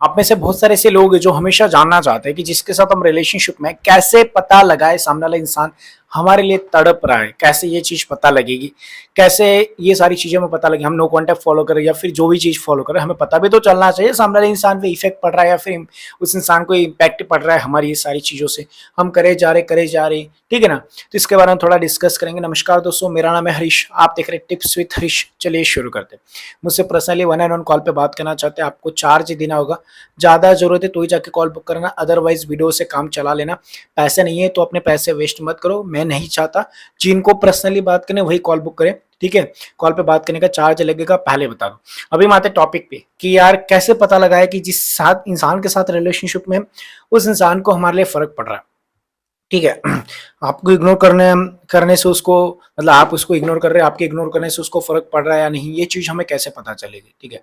आप में से बहुत सारे ऐसे लोग हैं जो हमेशा जानना चाहते हैं कि जिसके साथ हम रिलेशनशिप में कैसे पता लगाए सामने वाला इंसान हमारे लिए तड़प रहा है, कैसे ये चीज पता लगेगी, कैसे ये सारी चीजें हमें पता लगे। हम नो कांटेक्ट फॉलो करें या फिर जो भी चीज फॉलो करें, हमें पता भी तो चलना चाहिए सामने वाले इंसान पे इफेक्ट पड़ रहा है या फिर उस इंसान को इम्पैक्ट पड़ रहा है हमारी ये सारी चीजों से। हम करे जा रहे, ठीक है ना। तो इसके बारे में थोड़ा डिस्कस करेंगे। नमस्कार दोस्तों, मेरा नाम है हरीश, आप देख रहे हैं टिप्स विथ हरीश। चलिए शुरू करते हैं। मुझसे पर्सनली 1-on-1 कॉल पे बात करना चाहते हैं, आपको चार्ज देना होगा। ज्यादा जरूरत है तो ही जाके कॉल बुक करना, अदरवाइज वीडियो से काम चला लेना। पैसे नहीं है तो अपने पैसे वेस्ट मत करो, मैं नहीं चाहता। जिनको पर्सनली बात करने वही कॉल बुक करें, ठीक है। कॉल पे बात करने का चार्ज लगेगा, पहले बता दो। अभी हम आते टॉपिक पे कि यार कैसे पता लगाए कि जिस साथ इंसान के साथ रिलेशनशिप में उस इंसान को हमारे लिए फर्क पड़ रहा है, ठीक है। आपको इग्नोर करने से उसको, मतलब आप उसको इग्नोर कर रहे हैं, आपके इग्नोर करने से उसको फर्क पड़ रहा है या नहीं, ये चीज हमें कैसे पता चलेगी, ठीक है।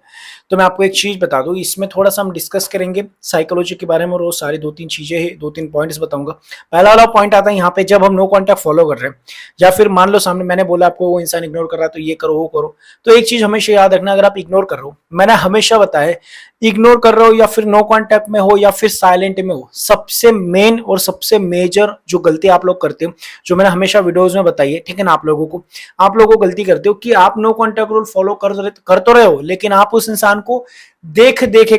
तो मैं आपको एक चीज बता दूं, इसमें थोड़ा सा हम डिस्कस करेंगे साइकोलॉजी के बारे में, और वो सारी 2-3 चीजें हैं, 2-3 पॉइंट्स बताऊंगा। पहला वाला पॉइंट आता है यहाँ पे, जब हम नो कॉन्टैक्ट फॉलो कर रहे हैं या फिर मान लो सामने मैंने बोला आपको वो इंसान इग्नोर कर रहा है तो ये करो वो करो, तो एक चीज हमेशा याद रखना, अगर आप इग्नोर कर रहे हो, मैंने हमेशा बताया, इग्नोर कर रहे हो या फिर नो कांटेक्ट में हो या फिर साइलेंट में हो, सबसे मेन और सबसे मेजर जो गलती आप लोग करते हो, जो मैंने हमेशा वीडियोस में बताई है, ठीक है ना, आप लोगों को गलती करते हो कि आप नो कांटेक्ट रूल फॉलो कर तो रहे हो, लेकिन आप उस इंसान को देख देख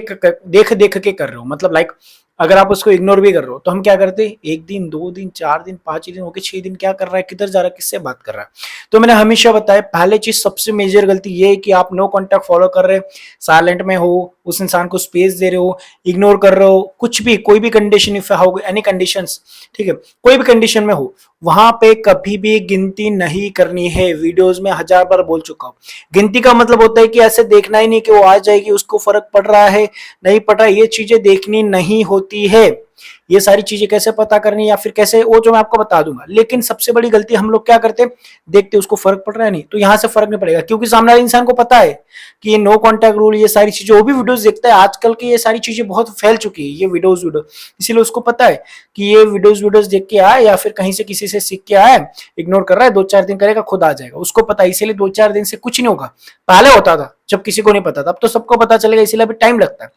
के कर रहे हो। मतलब लाइक अगर आप उसको इग्नोर भी कर रहे हो तो हम क्या करते हैं, 1 दिन 2 दिन 4 दिन 5 दिन होके 6 दिन, क्या कर रहा है, किधर जा रहा है, किससे बात कर रहा है। तो मैंने हमेशा बताया, पहले चीज सबसे मेजर गलती ये है कि आप नो कांटेक्ट फॉलो कर रहे हैं, साइलेंट में हो, उस इंसान को स्पेस दे रहे हो, इग्नोर कर रहे हो, कुछ भी कोई भी condition, if how any conditions, ठीक है, कोई भी कंडीशन में हो, वहां पे कभी भी गिनती नहीं करनी है। वीडियोस में 1000 बार बोल चुका हूं, गिनती का मतलब होता है कि ऐसे देखना ही नहीं कि वो आ जाएगी, उसको फर्क पड़ रहा है नहीं पड़ रहा है, ये चीजें देखनी नहीं होती है। ये सारी चीजें कैसे पता करनी या फिर कैसे, वो जो मैं आपको बता दूंगा। लेकिन सबसे बड़ी गलती हम लोग क्या करते हैं, देखते उसको फर्क पड़ रहा है नहीं, तो यहां से फर्क नहीं पड़ेगा, क्योंकि सामने वाले इंसान को पता है कि ये नो कांटेक्ट रूल, ये सारी चीजें, वो भी वीडियोस देखता है आजकल की, ये सारी चीजें बहुत फैल चुकी है, ये वीडियो, इसीलिए उसको पता है कि ये वीडियोस देख के आए या फिर कहीं से किसी से सीख के आए, इग्नोर कर रहा है, 2-4 दिन करेगा खुद आ जाएगा, उसको पता है। इसीलिए 2-4 दिन से कुछ नहीं होगा। पहले होता था जब किसी को नहीं पता था, अब तो सबको पता चलेगा, इसीलिए अभी टाइम लगता है।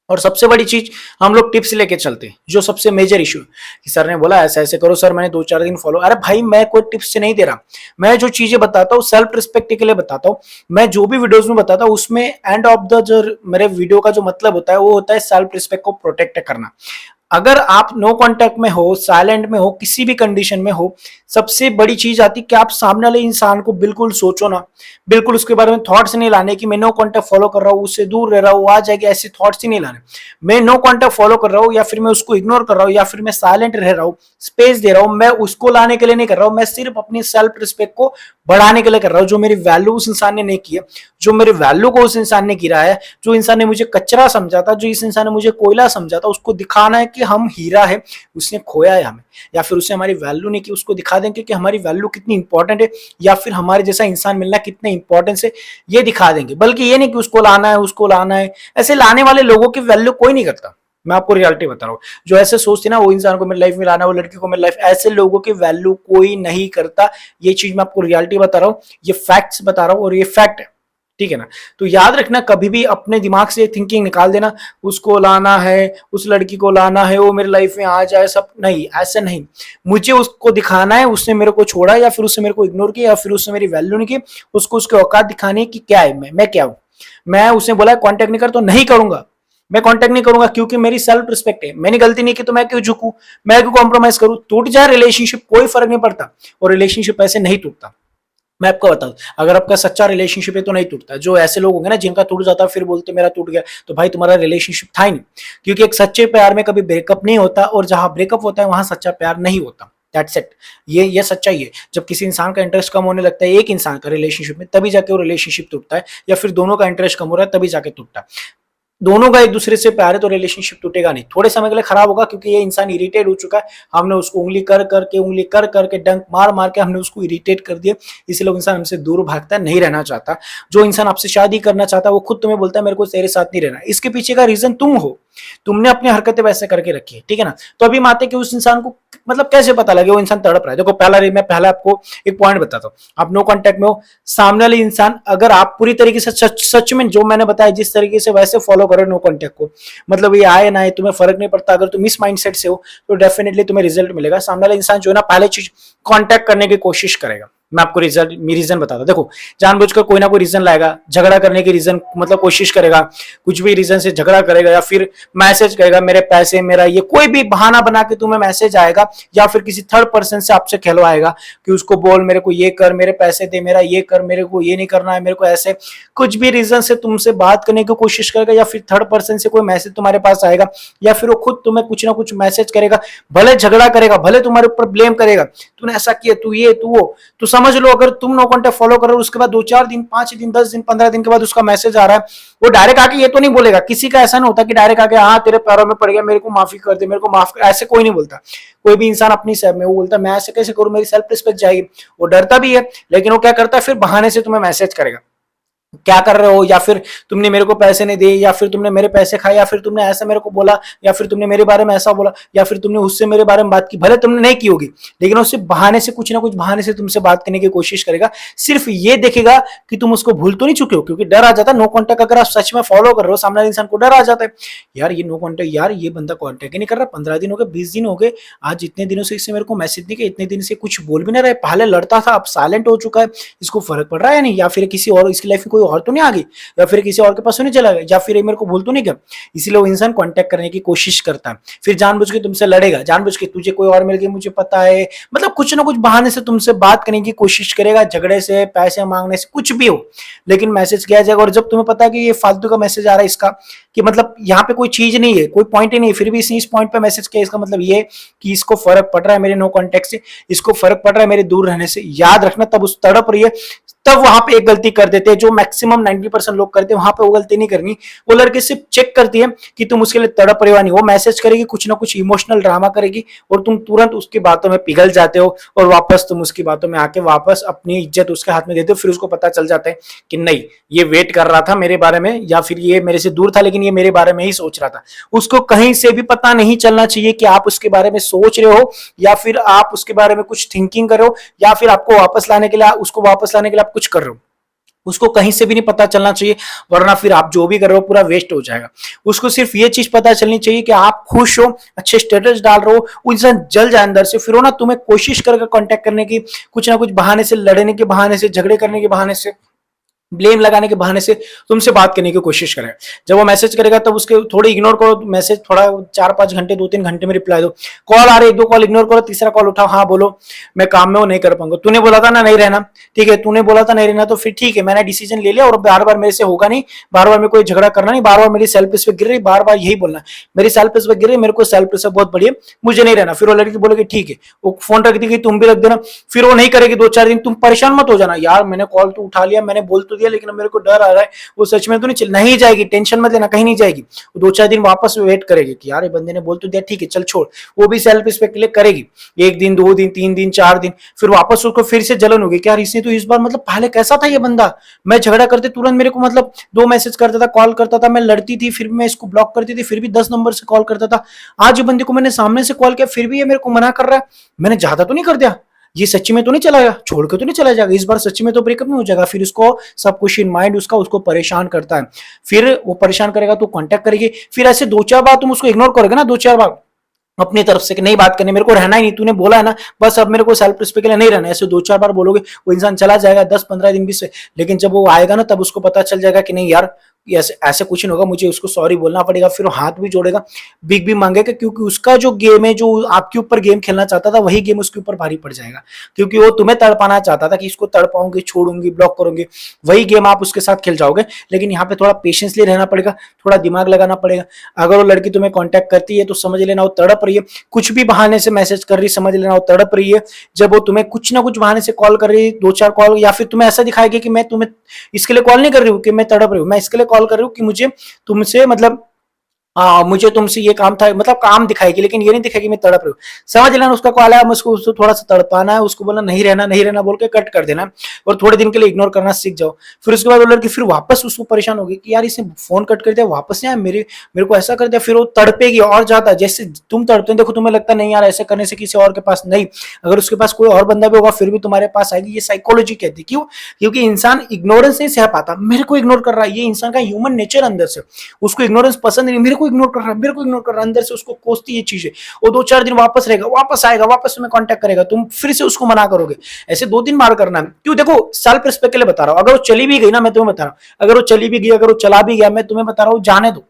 और सबसे बड़ी चीज, हम लोग टिप्स लेके चलते हैं, जो सबसे मेजर इशू कि सर ने बोला ऐसे ऐसे करो, सर मैंने 2-4 दिन फॉलो, अरे भाई मैं कोई टिप्स से नहीं दे रहा, मैं जो चीजें बताता हूँ सेल्फ रिस्पेक्ट के लिए बताता हूँ। मैं जो भी वीडियोस में बताता हूँ उसमें एंड ऑफ द जो मेरे वीडियो का जो मतलब होता है वो होता है सेल्फ रिस्पेक्ट को प्रोटेक्ट करना। अगर आप नो कांटेक्ट में हो, साइलेंट में हो, किसी भी कंडीशन में हो, सबसे बड़ी चीज आती कि आप सामने वाले इंसान को बिल्कुल सोचो ना, बिल्कुल उसके बारे में थॉट्स नहीं लाने कि मैं नो कांटेक्ट फॉलो कर रहा हूँ, उससे दूर रह रहा हूँ, आ जाएगी, ऐसे थॉट्स ही नहीं लाने। मैं नो कांटेक्ट फॉलो कर रहा हूँ या फिर मैं उसको इग्नोर कर रहा हूँ या फिर मैं साइलेंट रह रहा हूँ, स्पेस दे रहा हूँ, मैं उसको लाने के लिए नहीं कर रहा हूँ, मैं सिर्फ अपनी सेल्फ रिस्पेक्ट को बढ़ाने के लिए कर रहा हूँ। जो मेरी वैल्यू उस इंसान ने नहीं की है, जो मेरे वैल्यू को उस इंसान ने गिरा है, जो इंसान ने मुझे कचरा समझा था, जो इस इंसान ने मुझे कोयला समझा था, उसको दिखाना है कि हम हीरा है, उसने खोया है हमें, या फिर उसने हमारी वैल्यू नहीं की, उसको दिखा देंगे कि हमारी वैल्यू कितनी इंपॉर्टेंट है, या फिर हमारे जैसा इंसान मिलना कितना इंपॉर्टेंस है, ये दिखा देंगे। बल्कि ये नहीं कि उसको लाना है, उसको लाना है, ऐसे लाने वाले लोगों की वैल्यू कोई नहीं करता। मैं आपको रियलिटी बता रहा हूँ, जो ऐसे सोचते ना वो इंसान को मेरी लाइफ में लाना, वो लड़की को मेरी लाइफ, ऐसे लोगों की वैल्यू कोई नहीं करता। ये चीज मैं आपको रियलिटी बता रहा हूँ, ये फैक्ट्स बता रहा हूँ और ये फैक्ट है, ठीक है ना। तो याद रखना, कभी भी अपने दिमाग से थिंकिंग निकाल देना, उसको लाना है, उस लड़की को लाना है, वो मेरी लाइफ में आ जाए, सब नहीं, ऐसे नहीं। मुझे उसको दिखाना है उसने मेरे को छोड़ा या फिर उसने मेरे को इग्नोर किया या फिर उसने मेरी वैल्यू नहीं की, उसको उसके औकात दिखानी है कि क्या है, मैं क्या हूं। मैं उसने बोला कांटेक्ट नहीं कर तो नहीं करूंगा, मैं कांटेक्ट नहीं करूंगा, क्योंकि मेरी सेल्फ रिस्पेक्ट है, मैंने गलती नहीं की तो मैं क्यों झुकूं, मैं क्यों कॉम्प्रोमाइज करूं। टूट जाए रिलेशनशिप कोई फर्क नहीं पड़ता, और रिलेशनशिप ऐसे नहीं टूटता। मैं आपको बताऊं, अगर आपका सच्चा रिलेशनशिप है तो नहीं टूटता। जो ऐसे लोग होंगे ना जिनका टूट जाता है फिर बोलते मेरा टूट गया, तो भाई तुम्हारा रिलेशनशिप था ही नहीं। क्योंकि एक सच्चे प्यार में कभी ब्रेकअप नहीं होता, और जहां ब्रेकअप होता है वहां सच्चा प्यार नहीं होता। दैट्स इट, ये सच्चाई है। जब किसी इंसान का इंटरेस्ट कम होने लगता है एक इंसान का रिलेशनशिप में, तभी जाके वो रिलेशनशिप टूटता है, या फिर दोनों का इंटरेस्ट कम हो रहा है तभी जाके टूटता है। दोनों का एक दूसरे से प्यार है तो रिलेशनशिप टूटेगा नहीं, थोड़े समय के लिए खराब होगा, क्योंकि ये इंसान इरिटेट हो चुका है, हमने उसको उंगली कर करके डंक मार मार के हमने उसको इरिटेट कर दिया, इसलिए इंसान हमसे दूर भागता है, नहीं रहना चाहता। जो इंसान आपसे शादी करना चाहता है वो खुद तुम्हें बोलता है मेरे को तेरे साथ नहीं रहना, इसके पीछे का रीजन तुम हो। तुमने अपनी हरकतें वैसे करके रखी है, ठीक है ना। तो अभी मानते कि उस इंसान को मतलब कैसे पता लगे वो इंसान तड़प रहा है। देखो मैं पहला आपको एक पॉइंट बताता हूँ। आप नो कांटेक्ट में हो, सामने वाले इंसान अगर आप पूरी तरीके से सच में जो मैंने बताया जिस तरीके से वैसे फॉलो करो नो कांटेक्ट को, मतलब ये आए ना आए तुम्हें फर्क नहीं पड़ता, अगर तुम इस माइंडसेट से हो तो डेफिनेटली तुम्हें रिजल्ट मिलेगा। सामने वाला इंसान जो है ना पहले चीज कांटेक्ट करने की कोशिश करेगा। मैं आपको रीजन बताता हूं। देखो जानबूझकर कोई ना कोई रीजन लाएगा, झगड़ा करने की रीजन मतलब कोशिश करेगा, कुछ भी रीजन से झगड़ा करेगा, या फिर मैसेज करेगा मेरे पैसे मेरा ये, कोई भी बहाना बना के तुम्हें मैसेज आएगा, या फिर किसी थर्ड पर्सन से आपसे कहलवाएगा कि उसको बोल मेरे को ये कर, मेरे पैसे दे, मेरा ये कर, मेरे को ये नहीं करना है, मेरे को ऐसे कुछ भी रीजन से तुमसे बात करने की कोशिश करेगा, या फिर थर्ड पर्सन से कोई मैसेज तुम्हारे पास आएगा, या फिर वो खुद तुम्हें कुछ ना कुछ मैसेज करेगा, भले झगड़ा करेगा, भले तुम्हारे ऊपर ब्लेम करेगा, तूने ऐसा किया, तू ये तू वो। तो समझ लो अगर तुम नो कॉन्टेक्ट फॉलो करो, उसके बाद 2-4 दिन 5 दिन 10 दिन 15 दिन के बाद उसका मैसेज आ रहा है, वो डायरेक्ट आके ये तो नहीं बोलेगा, किसी का ऐसा नहीं होता कि डायरेक्ट आके हाँ तेरे पैरों में पड़ गया, मेरे को माफी कर दे, मेरे को माफ कर, ऐसे कोई नहीं बोलता। कोई भी इंसान अपनी सेल्फ में वो बोलता मैं ऐसे कैसे करूं, मेरी सेल्फ रिस्पेक्ट जाएगी। वो डरता भी है, लेकिन वो क्या करता है फिर बहाने से तुम्हें मैसेज करेगा क्या कर रहे हो, या फिर तुमने मेरे को पैसे नहीं दिए, या फिर तुमने मेरे पैसे खाए, या फिर तुमने ऐसा मेरे को बोला, या फिर तुमने मेरे बारे में ऐसा बोला, या फिर तुमने उससे मेरे बारे में बात की, भले तुमने नहीं की होगी, लेकिन उससे बहाने से कुछ ना कुछ बहाने से तुमसे बात करने की कोशिश करेगा। सिर्फ ये देखेगा कि तुम उसको भूल तो नहीं चुके हो, क्योंकि डर आ जाता है नो कॉन्टेक्ट अगर आप सच में फॉलो कर रहे हो, सामने इंसान को डर आ जाता है यार ये नो कॉन्टेक्ट, यार ये बंदा कॉन्टेक्ट ही नहीं कर रहा, 15 दिन हो गए 20 दिन हो गए, आज इतने दिनों से इससे मेरे को मैसेज नहीं किया, इतने दिन से कुछ बोल भी नहीं रहा है, पहले लड़ता था अब साइलेंट हो चुका है, इसको फर्क पड़ रहा है नहीं, या फिर किसी और इसकी लाइफ में कोई और तो नहीं आ गई, या फिर किसी और के पास नहीं चला गया, या फिर मेरे को भूल तो नहीं गया। इसलिए वो इंसान कांटेक्ट करने की कोशिश करता है, फिर जानबूझ के तुमसे लड़ेगा, जानबूझ के तुझे कोई और मिल गया मुझे पता है, मतलब कुछ ना कुछ बहाने से तुमसे बात करने की कोशिश करेगा, झगड़े से, पैसे मांगने से, कुछ भी हो, लेकिन मैसेज किया जाएगा। और जब तुम्हें पता है कि ये फालतू का मैसेज आ रहा है इसका, कि मतलब यहाँ पे कोई चीज नहीं है, कोई पॉइंट ही नहीं है, फिर भी इस पॉइंट पे मैसेज किया, इसका मतलब ये कि इसको फर्क पड़ रहा है मेरे नो कांटेक्ट से, इसको फर्क पड़ रहा है मेरे दूर रहने से। याद रखना तब उस तड़प रही है, तब वहां पे एक गलती कर देते हैं जो मैक्सिमम 90% लोग करते हैं, वहां पे वो गलती नहीं करनी। वो लड़की सिर्फ चेक करती है कि तुम उसके लिए तड़प रहे हो नहीं, वो मैसेज करेगी, कुछ ना कुछ इमोशनल ड्रामा करेगी, और तुम तुरंत उसकी बातों में पिघल जाते हो, और वापस तुम उसकी बातों में आके वापस अपनी इज्जत उसके हाथ में देते हो। फिर उसको पता चल जाता है कि नहीं ये वेट कर रहा था मेरे बारे में, या फिर ये मेरे से दूर था लेकिन ये मेरे बारे में ही सोच रहा था। उसको कहीं से भी पता नहीं चलना चाहिए कि आप उसके बारे में सोच रहे हो, या फिर आप उसके बारे में कुछ थिंकिंग करो, या फिर आपको वापस लाने के लिए उसको वापस लाने के लिए आप कुछ कर रहे हो, उसको कहीं से भी नहीं पता चलना चाहिए, वरना फिर आप जो भी कर रहे हो पूरा वेस्ट हो जाएगा। उसको सिर्फ ये चीज पता चलनी चाहिए कि आप खुश हो, अच्छे स्टेटस डाल रहे हो, वो इंसान जल जाए अंदर से, फिर वो ना तुम्हें कोशिश करके कांटेक्ट करने की, कुछ ना कुछ बहाने से, लड़ने के बहाने से, झगड़े करने के बहाने से, ब्लेम लगाने के बहाने से तुमसे बात करने की कोशिश करेगा। जब वो मैसेज करेगा तब उसके थोड़ी इग्नोर करो मैसेज, थोड़ा 4-5 घंटे 2-3 घंटे में रिप्लाई दो। कॉल आ रहे 1-2 कॉल इग्नोर करो, तीसरा कॉल उठाओ, हाँ बोलो मैं काम में हूँ नहीं कर पाऊंगा, तूने बोला था ना नहीं रहना, ठीक है तूने बोला था नहीं रहना तो फिर ठीक है मैंने डिसीजन ले लिया, और बार बार मेरे से होगा नहीं, बार बार मेरे को झगड़ा करना नहीं, बार बार मेरी सेल्फ रिस्पेक्ट गिर रही, बार बार यही बोलना मेरी सेल्फ रिस्पेक्ट गिर रही, मेरे को सेल्फ रिस्पेक्ट बहुत बढ़िया, मुझे नहीं रहना। फिर वो लड़की बोलेगी ठीक है, वो फोन रख देगी, तुम भी रख देना, फिर वो नहीं करेगी 2-4 दिन, तुम परेशान मत हो जाना यार मैंने कॉल तो उठा लिया, मैंने बोल तो दिया, लेकिन मेरे को डर आ रहा है वो सच में तो नहीं जाएगी, टेंशन मत लेना कहीं नहीं जाएगी। 2-4 दिन वापस वेट करेगी कि यार ये बंदे ने बोल तो दिया ठीक है चल छोड़, वो भी सेल्फ रिस्पेक्ट के लिए करेगी 1 दिन 2 दिन 3 दिन 4 दिन, फिर वापस उसको फिर से जलन होगी कि यार इसने तो इस बार मतलब पहले कैसा था ये बंदा, मैं झगड़ा करते तुरंत मेरे को मतलब 2 मैसेज करता था, कॉल करता था, मैं लड़ती थी फिर भी मैं इसको ब्लॉक करती थी, फिर भी 10 नंबर से कॉल करता था, आज ये बंदे को मैंने सामने से कॉल किया फिर भी ये मेरे को मना कर रहा है, मैंने ज्यादा तो नहीं कर दिया, ये सच्ची में तो नहीं चला गया, छोड़ के तो नहीं चला जाएगा, इस बार सच्ची में तो ब्रेकअप नहीं हो जाएगा। फिर उसको सब कुछ इन माइंड उसका उसको परेशान करता है, फिर वो परेशान करेगा तो कांटेक्ट करेगी, फिर ऐसे 2-4 बार तुम उसको इग्नोर करोगे ना, 2-4 बार अपनी तरफ से कि नहीं बात करनी, मेरे को रहना ही नहीं, तूने बोला है ना बस अब मेरे को सेल्फ रिस्पेक्ट के लिए नहीं रहना, ऐसे 2-4 बार बोलोगे वो इंसान चला जाएगा 10-15 दिन भी से, लेकिन जब वो आएगा ना तब उसको पता चल जाएगा कि नहीं यार ऐसे ऐसे कुछ नहीं होगा, मुझे उसको सॉरी बोलना पड़ेगा, फिर वो हाथ भी जोड़ेगा, बिग भी मांगेगा, क्योंकि उसका जो गेम है जो आपके ऊपर गेम खेलना चाहता था वही गेम उसके ऊपर भारी पड़ जाएगा, क्योंकि वो तुम्हें तड़पाना चाहता था कि इसको तड़पाऊंगी छोड़ूंगी ब्लॉक करूंगी, वही गेम आप उसके साथ खेल जाओगे। लेकिन यहाँ पे थोड़ा पेशेंसली रहना पड़ेगा, थोड़ा दिमाग लगाना पड़ेगा। अगर वो लड़की तुम्हें कॉन्टेक्ट करती है तो समझ लेना वो तड़प रही है, कुछ भी बहाने से मैसेज कर रही है समझ लेना वो तड़प रही है। जब वो तुम्हें कुछ ना कुछ बहाने से कॉल कर रही है 2-4 कॉल, या फिर तुम्हें ऐसा दिखाएगी कि मैं तुम्हें इसके लिए कॉल नहीं कर रही हूँ कि मैं तड़प रही हूँ, मैं इसके लिए कॉल कर रही हूँ कि मुझे तुमसे मतलब हाँ मुझे तुमसे ये काम था, मतलब काम दिखाएगी लेकिन ये नहीं दिखाएगी मैं तड़प रही हूँ। समझ लेना उसका कॉल आया, मुझको उसको थोड़ा सा तड़पाना है, उसको बोला नहीं रहना नहीं रहना बोल के कट कर देना और थोड़े दिन के लिए इग्नोर करना सीख जाओ। फिर उसके बाद वो लड़की फिर वापस उसको परेशान होगी कि यार इसने फोन कट कर दिया, वापस नहीं आया, मेरे को ऐसा कर दिया, फिर वो तड़पेगी और ज्यादा। जैसे तुम तड़पते हो, देखो तुम्हें लगता नहीं यार ऐसे करने से किसी और के पास नहीं, अगर उसके पास कोई और बंदा भी होगा फिर भी तुम्हारे पास आएगी। ये साइकोलॉजी कहती है। क्यों? क्योंकि इंसान इग्नोरेंस नहीं सह पाता, मेरे को इग्नोर कर रहा है, ये इंसान का ह्यूमन नेचर अंदर से, उसको इग्नोरेंस पसंद नहीं, मेरे को इग्नोर कर रहा है, मेरे को इग्नोर कर रहा है, अंदर से उसको कोसती ये चीजें। वो 2-4 दिन वापस रहेगा, वापस आएगा, वापस तुम्हें कांटेक्ट करेगा, तुम फिर से उसको मना करोगे। ऐसे 2-3 बार करना है। क्यों? देखो सेल्फ रिस्पेक्ट के लिए बता रहा हूं, अगर वो चली भी गई ना, मैं तुम्हें बता रहा हूं, अगर वो चली भी गई, अगर वो चला भी गया, मैं तुम्हें बता रहा हूं जाने दो,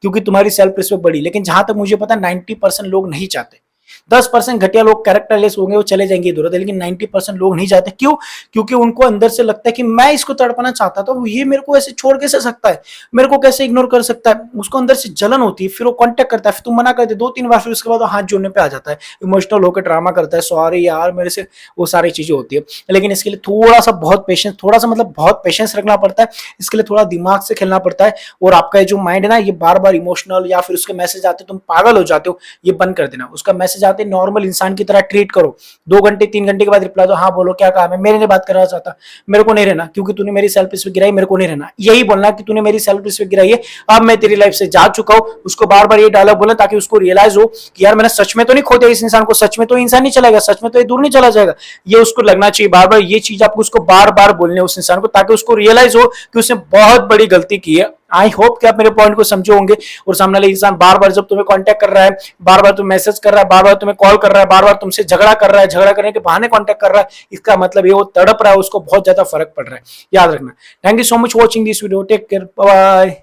क्योंकि तुम्हारी सेल्फ रिस्पेक्ट बढ़ी। लेकिन जहां तक मुझे पता 90% लोग नहीं चाहते। 10% घटिया लोग कैरेक्टरलेस होंगे, वो चले जाएंगे इधर उधर, लेकिन 90% लोग नहीं जाते। क्यों? क्योंकि उनको अंदर से लगता है कि मैं इसको तड़पाना चाहता था, ये मेरे को ऐसे छोड़ कैसे सकता है, मेरे को कैसे इग्नोर कर सकता है, उसको अंदर से जलन होती है। फिर वो कांटेक्ट करता है, फिर तुम मना करते 2-3 बार, फिर उसके बाद हाथ जोड़ने पे आ जाता है, इमोशनल होकर ड्रामा करता है, सॉरी यार मेरे से, वो सारी चीजें होती है। लेकिन इसके लिए थोड़ा सा बहुत पेशेंस, थोड़ा सा मतलब बहुत पेशेंस रखना पड़ता है। इसके लिए थोड़ा दिमाग से खेलना पड़ता है, और आपका जो माइंड है ना, ये बार बार इमोशनल या फिर उसके मैसेज आते तुम पागल हो जाते हो, ये बंद कर देना। उसका मैसेज आते नॉर्मल इंसान की तरह ट्रीट करो। 2 घंटे 3 घंटे के बाद रिप्लाई दो, हाँ बोलो क्या काम है, मेरे लिए बात करना चाहता, मेरे को नहीं रहना क्योंकि तूने मेरी सेल्फ रिस्पेक्ट गिराई, मेरे को नहीं रहना। यही बोलना कि तूने मेरी सेल्फ रिस्पेक्ट गिराई है, अब मैं तेरी लाइफ से जा चुका हूं। उसको बार बार ये डायलॉग बोलना ताकि उसको रियलाइज हो कि यार मैंने सच में तो नहीं खो दिया इस इंसान को, सच में तो इंसान नहीं चला गया, सच में तो ये दूर नहीं चला जाएगा। ये उसको लगना चाहिए बार बार, ये चीज आपको उसको बार बार बोलने उस इंसान को, ताकि उसको रियलाइज हो कि उसने बहुत बड़ी गलती की है। आई होप कि आप मेरे पॉइंट को समझे होंगे। और सामने वाले इंसान बार बार जब तुम्हें कांटेक्ट कर रहा है, बार बार तुम्हें मैसेज कर रहा है, बार बार तुम्हें कॉल कर रहा है, बार बार तुमसे झगड़ा कर रहा है, झगड़ा करने के बहाने कांटेक्ट कर रहा है, इसका मतलब ये वो तड़प रहा है, उसको बहुत ज्यादा फर्क पड़ रहा है। याद रखना। Thank you so much watching this video, take care, bye.